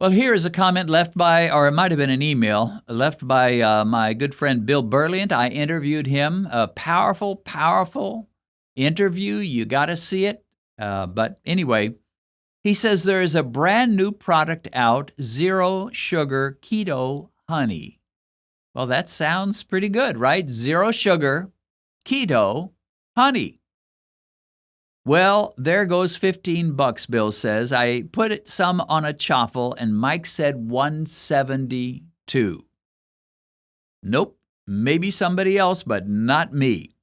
Well, here is a comment left by, or it might have been an email, left by my good friend Bill Burliant. I interviewed him. A powerful, powerful interview. You got to see it. But anyway, he says there is a brand new product out, zero sugar keto honey. Well, that sounds pretty good, right? Zero sugar keto honey. Well, there goes $15, Bill says. I put some on a chaffle, and Mike said 172. Nope, maybe somebody else, but not me.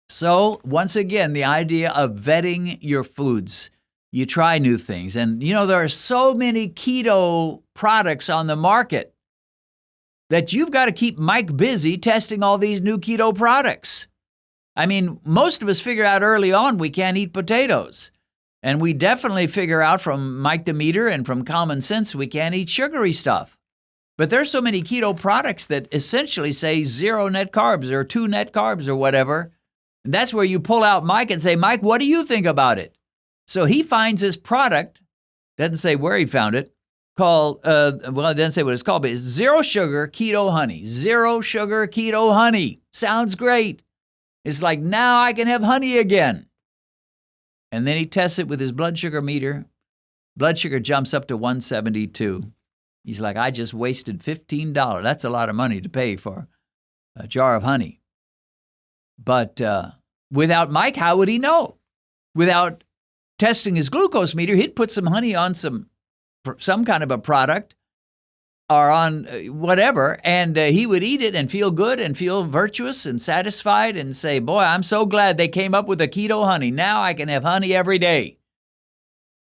So, once again, the idea of vetting your foods. You try new things. And, there are so many keto products on the market that you've got to keep Mike busy testing all these new keto products. I mean, most of us figure out early on we can't eat potatoes. And we definitely figure out from Mike the Meter and from common sense we can't eat sugary stuff. But there's so many keto products that essentially say 0 net carbs or 2 net carbs or whatever. And that's where you pull out Mike and say, Mike, what do you think about it? So he finds this product, doesn't say where he found it, called, it doesn't say what it's called, but it's zero sugar keto honey. Zero sugar keto honey. Sounds great. It's like, now I can have honey again. And then he tests it with his blood sugar meter. Blood sugar jumps up to 172. He's like, I just wasted $15. That's a lot of money to pay for a jar of honey. But without Mike, how would he know? Without testing his glucose meter, he'd put some honey on some kind of a product or on whatever, and he would eat it and feel good and feel virtuous and satisfied and say, boy, I'm so glad they came up with a keto honey. Now I can have honey every day.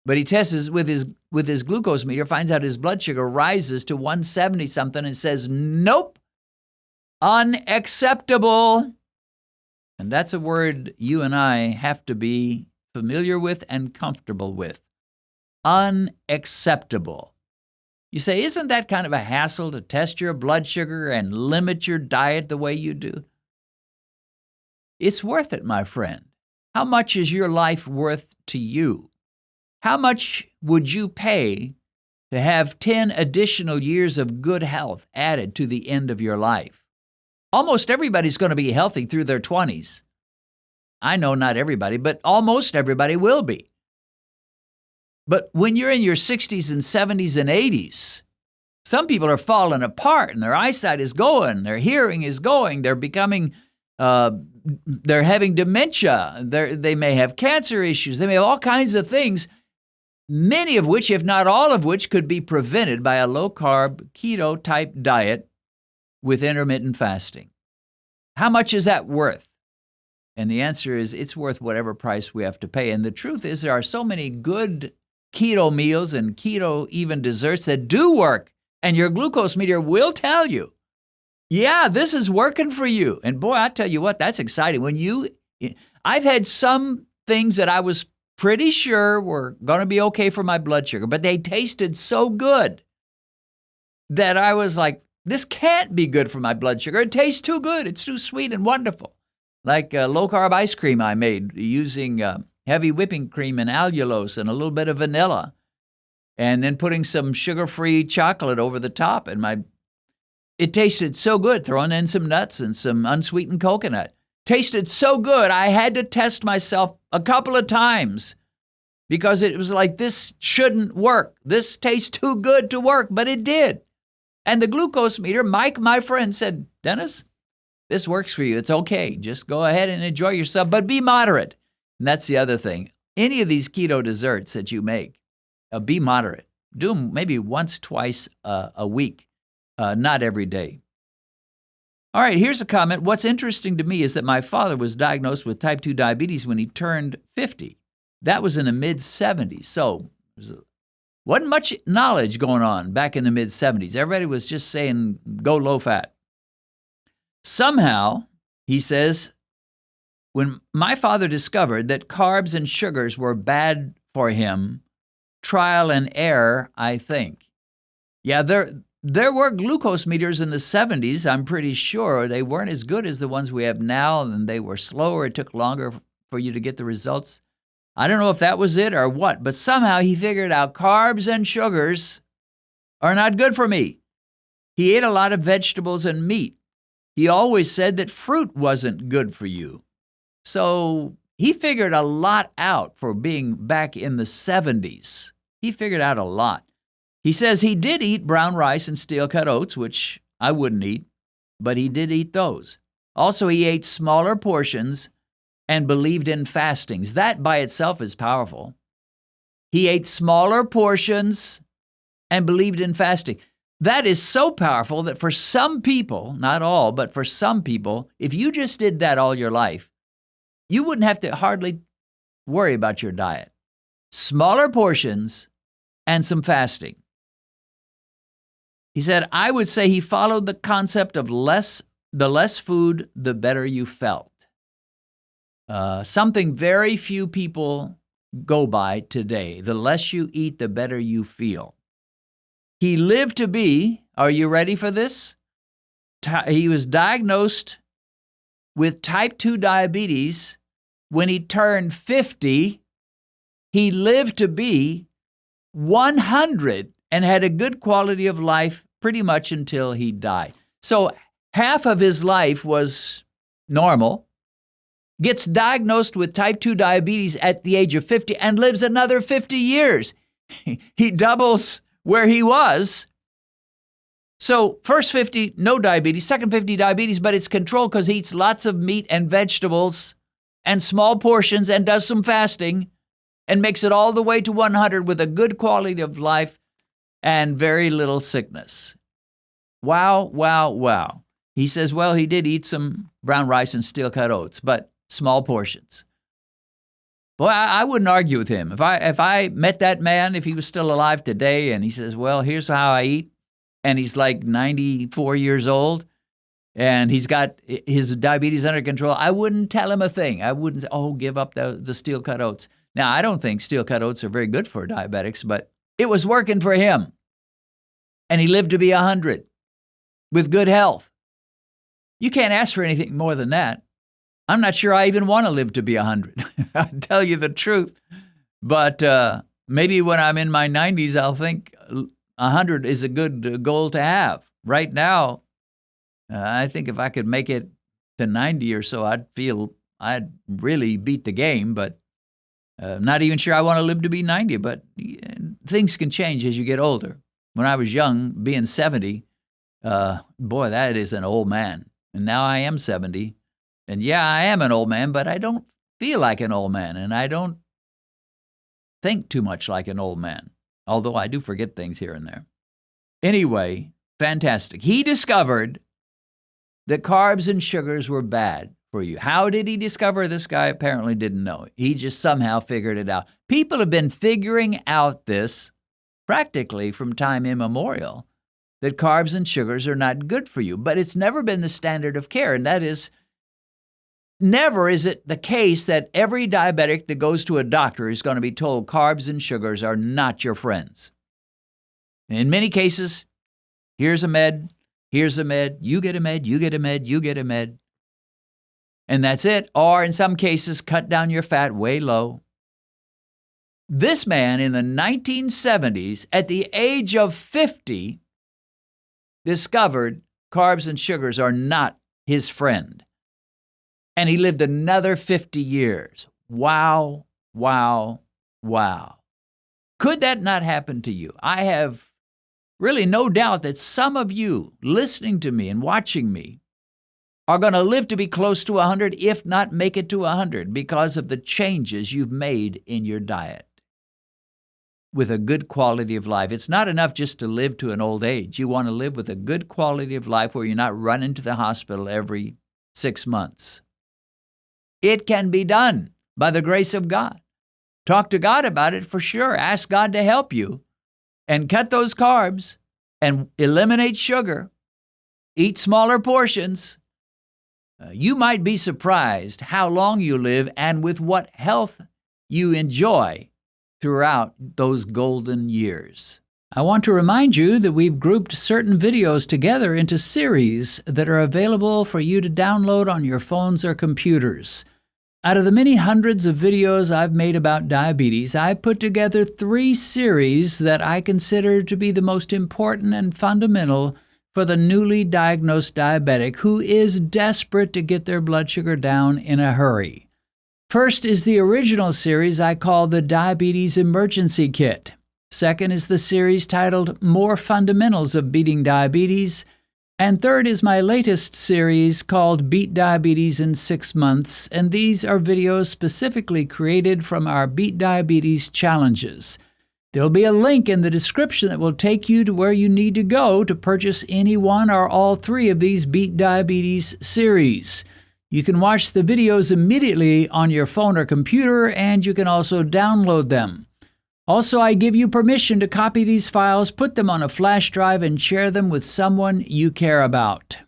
But he tests with his glucose meter, finds out his blood sugar rises to 170 something and says, nope, unacceptable. And that's a word you and I have to be familiar with and comfortable with. Unacceptable. You say, isn't that kind of a hassle to test your blood sugar and limit your diet the way you do? It's worth it, my friend. How much is your life worth to you? How much would you pay to have 10 additional years of good health added to the end of your life? Almost everybody's going to be healthy through their 20s. I know not everybody, but almost everybody will be. But when you're in your 60s and 70s and 80s, some people are falling apart and their eyesight is going, their hearing is going, they're becoming, they're having dementia, they may have cancer issues, they may have all kinds of things, many of which, if not all of which, could be prevented by a low-carb, keto-type diet with intermittent fasting. How much is that worth? And the answer is it's worth whatever price we have to pay. And the truth is there are so many good keto meals and keto even desserts that do work. And your glucose meter will tell you, yeah, this is working for you. And boy, I tell you what, that's exciting. I've had some things that I was pretty sure were going to be okay for my blood sugar, but they tasted so good that I was like, this can't be good for my blood sugar. It tastes too good. It's too sweet and wonderful. Like low-carb ice cream I made using heavy whipping cream and allulose and a little bit of vanilla, and then putting some sugar-free chocolate over the top. And it tasted so good, throwing in some nuts and some unsweetened coconut. Tasted so good, I had to test myself a couple of times because it was like, this shouldn't work. This tastes too good to work, but it did. And the glucose meter, Mike, my friend, said, Dennis, this works for you. It's okay. Just go ahead and enjoy yourself, but be moderate. And that's the other thing. Any of these keto desserts that you make, be moderate. Do them maybe once, twice a week, not every day. All right, here's a comment. What's interesting to me is that my father was diagnosed with type 2 diabetes when he turned 50. That was in the mid-70s. So wasn't much knowledge going on back in the mid-70s. Everybody was just saying, go low-fat. Somehow, he says, when my father discovered that carbs and sugars were bad for him, trial and error, I think. Yeah, there were glucose meters in the 70s, I'm pretty sure. They weren't as good as the ones we have now, and they were slower. It took longer for you to get the results. I don't know if that was it or what, but somehow he figured out carbs and sugars are not good for me. He ate a lot of vegetables and meat. He always said that fruit wasn't good for you. So he figured a lot out for being back in the 70s. He figured out a lot. He says he did eat brown rice and steel-cut oats, which I wouldn't eat, but he did eat those. Also, he ate smaller portions and believed in fastings. That by itself is powerful. He ate smaller portions and believed in fasting. That is so powerful that for some people, not all, but for some people, if you just did that all your life, you wouldn't have to hardly worry about your diet. Smaller portions and some fasting. He said, I would say he followed the concept of the less food, the better you felt. Something very few people go by today. The less you eat, the better you feel. He lived to be, are you ready for this? He was diagnosed with type 2 diabetes when he turned 50. He lived to be 100 and had a good quality of life pretty much until he died. So half of his life was normal, gets diagnosed with type 2 diabetes at the age of 50 and lives another 50 years. He doubles where he was. So first 50, no diabetes. Second 50, diabetes, but it's controlled because he eats lots of meat and vegetables and small portions and does some fasting and makes it all the way to 100 with a good quality of life and very little sickness. Wow, wow, wow. He says, well, he did eat some brown rice and steel-cut oats, but small portions. Boy, I wouldn't argue with him. If I met that man, if he was still alive today, and he says, well, here's how I eat, and he's like 94 years old, and he's got his diabetes under control, I wouldn't tell him a thing. I wouldn't say, give up the steel-cut oats. Now, I don't think steel-cut oats are very good for diabetics, but it was working for him. And he lived to be 100 with good health. You can't ask for anything more than that. I'm not sure I even want to live to be 100. I'll tell you the truth. But maybe when I'm in my 90s, I'll think 100 is a good goal to have. Right now, I think if I could make it to 90 or so, I'd feel I'd really beat the game. But not even sure I want to live to be 90. But things can change as you get older. When I was young, being 70, boy, that is an old man. And now I am 70. And yeah, I am an old man, but I don't feel like an old man, and I don't think too much like an old man, although I do forget things here and there. Anyway, fantastic. He discovered that carbs and sugars were bad for you. How did he discover? This guy apparently didn't know. He just somehow figured it out. People have been figuring out this practically from time immemorial, that carbs and sugars are not good for you, but it's never been the standard of care, and that is, never is it the case that every diabetic that goes to a doctor is going to be told carbs and sugars are not your friends. In many cases, here's a med, you get a med, you get a med, you get a med, and that's it. Or in some cases, cut down your fat way low. This man in the 1970s, at the age of 50, discovered carbs and sugars are not his friend. And he lived another 50 years. Wow, wow, wow. Could that not happen to you? I have really no doubt that some of you listening to me and watching me are going to live to be close to 100, if not make it to 100, because of the changes you've made in your diet with a good quality of life. It's not enough just to live to an old age. You want to live with a good quality of life where you're not running to the hospital every 6 months. It can be done by the grace of God. Talk to God about it for sure. Ask God to help you and cut those carbs and eliminate sugar. Eat smaller portions. You might be surprised how long you live and with what health you enjoy throughout those golden years. I want to remind you that we've grouped certain videos together into series that are available for you to download on your phones or computers. Out of the many hundreds of videos I've made about diabetes, I've put together 3 series that I consider to be the most important and fundamental for the newly diagnosed diabetic who is desperate to get their blood sugar down in a hurry. First is the original series I call the Diabetes Emergency Kit. Second is the series titled More Fundamentals of Beating Diabetes. And third is my latest series called Beat Diabetes in 6 Months, and these are videos specifically created from our Beat Diabetes challenges. There'll be a link in the description that will take you to where you need to go to purchase any one or all 3 of these Beat Diabetes series. You can watch the videos immediately on your phone or computer, and you can also download them. Also, I give you permission to copy these files, put them on a flash drive, and share them with someone you care about.